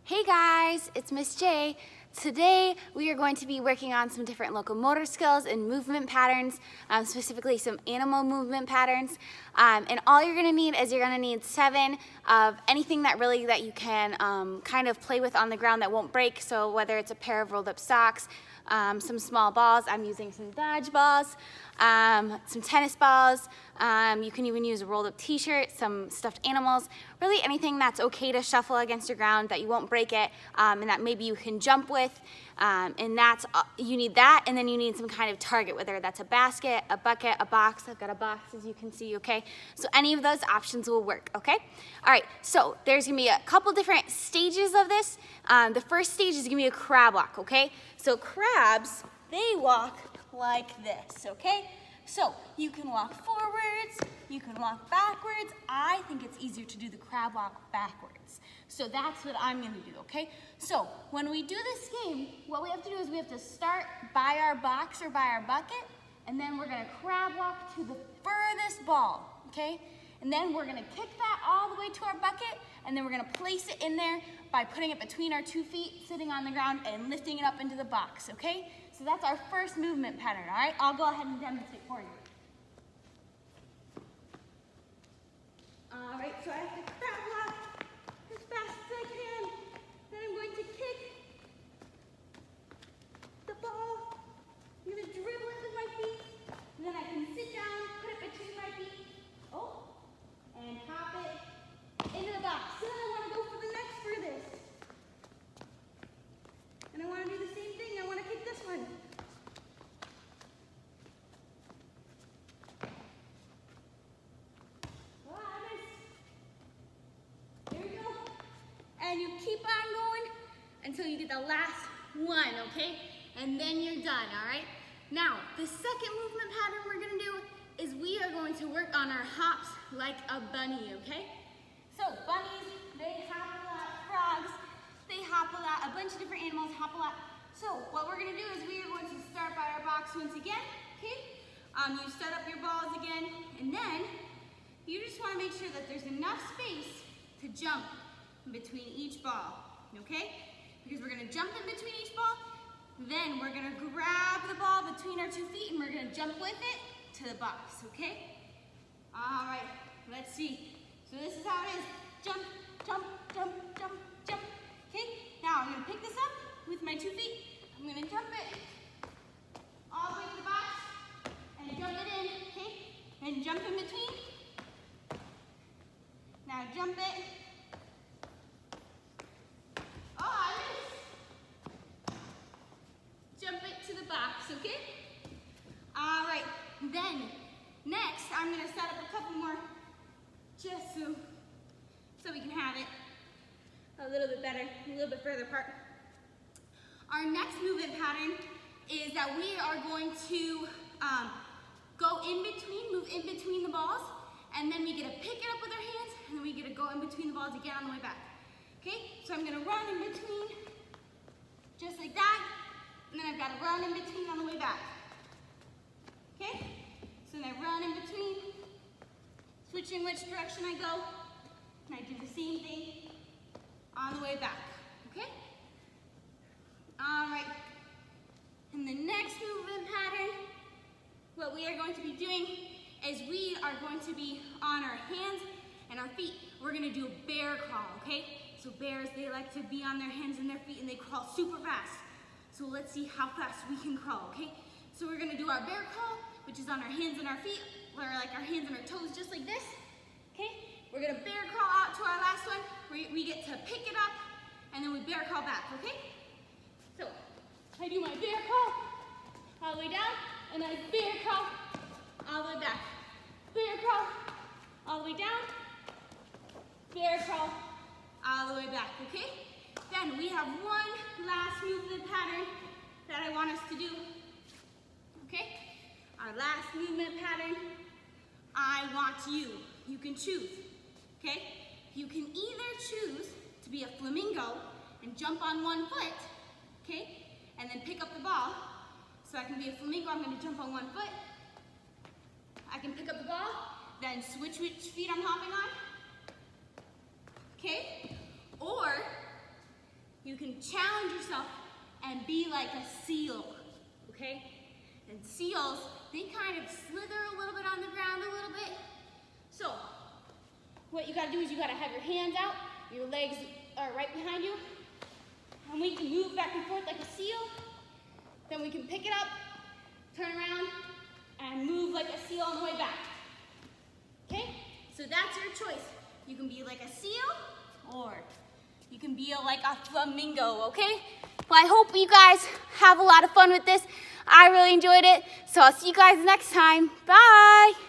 Hey guys, it's Miss J. Today we are going to be working on some different locomotor skills and movement patterns, specifically some animal movement patterns. And all you're going to need is you're going to need 7 of anything that you can kind of play with on the ground that won't break. So whether it's a pair of rolled up socks, some small balls, I'm using some dodge balls, some tennis balls, you can even use a rolled up t-shirt, some stuffed animals, really anything that's okay to shuffle against your ground that you won't break it, and that maybe you can jump with, and you need that, and then you need some kind of target, whether that's a basket, a bucket, a box. I've got a box as you can see, okay? So any of those options will work, okay? All right, so there's gonna be a couple different stages of this. The first stage is gonna be a crab walk, okay? So crabs, they walk like this, okay? So you can walk forwards, you can walk backwards. I think it's easier to do the crab walk backwards. So that's what I'm gonna do, okay? So when we do this game, what we have to do is we have to start by our box or by our bucket, and then we're gonna crab walk to the furthest ball, okay? And then we're gonna kick that all the way to our bucket, and then we're gonna place it in there by putting it between our 2 feet, sitting on the ground, and lifting it up into the box, okay? So that's our first movement pattern, all right? I'll go ahead and demonstrate for you. All right, so I have to crab walk as fast as I can. Then I'm going to kick the ball. I'm gonna dribble it with my feet. And then I can sit down, put it between my feet. Oh, and hop it into the box. Then I wanna go for the next furthest. And I wanna do the same thing. I wanna kick this one. And you keep on going until you get the last one, okay? And then you're done, all right? Now, the second movement pattern we're gonna do is we are going to work on our hops like a bunny, okay? So bunnies, they hop a lot. Frogs, they hop a lot. A bunch of different animals hop a lot. So what we're gonna do is we are going to start by our box once again, okay? You set up your balls again, and then you just wanna make sure that there's enough space to jump between each ball, okay? Because we're gonna jump in between each ball, then we're gonna grab the ball between our 2 feet and we're gonna jump with it to the box, okay? All right, let's see. So this is how it is. Jump, jump, jump, jump, jump. Okay, now I'm gonna pick this up with my 2 feet. I'm gonna jump it all the way to the box and jump it in, okay? And jump in between. Now jump it. Okay? All right, then next I'm gonna set up a couple more just so we can have it a little bit better, a little bit further apart. Our next movement pattern is that we are going to go in between, move in between the balls, and then we get to pick it up with our hands, and then we get to go in between the balls again on the way back. Okay, so I'm gonna run in between, just like that. And then I've got to run in between on the way back. Okay? So then I run in between, switching which direction I go, and I do the same thing on the way back. Okay? All right. And the next movement pattern, what we are going to be doing is we are going to be on our hands and our feet. We're going to do a bear crawl, okay? So bears, they like to be on their hands and their feet, and they crawl super fast. So let's see how fast we can crawl, okay? So we're gonna do our bear crawl, which is on our hands and our feet, or like our hands and our toes, just like this, okay? We're gonna bear crawl out to our last one, where we get to pick it up, and then we bear crawl back, okay? So I do my bear crawl all the way down, and I bear crawl all the way back. Bear crawl all the way down, bear crawl all the way back, okay? Then we have one last movement pattern that I want us to do, okay? Our last movement pattern, I want you. You can choose, okay? You can either choose to be a flamingo and jump on one foot, okay? And then pick up the ball. So I can be a flamingo, I'm gonna jump on one foot. I can pick up the ball, then switch which feet I'm hopping on, okay? Or challenge yourself and be like a seal, okay? And seals, they kind of slither a little bit on the ground a little bit. So what you gotta do is you gotta have your hands out, your legs are right behind you, and we can move back and forth like a seal. Then we can pick it up, turn around, and move like a seal on the way back. Okay? So that's your choice. You can be like a seal, or you can be like a flamingo, okay? Well, I hope you guys have a lot of fun with this. I really enjoyed it. So I'll see you guys next time. Bye.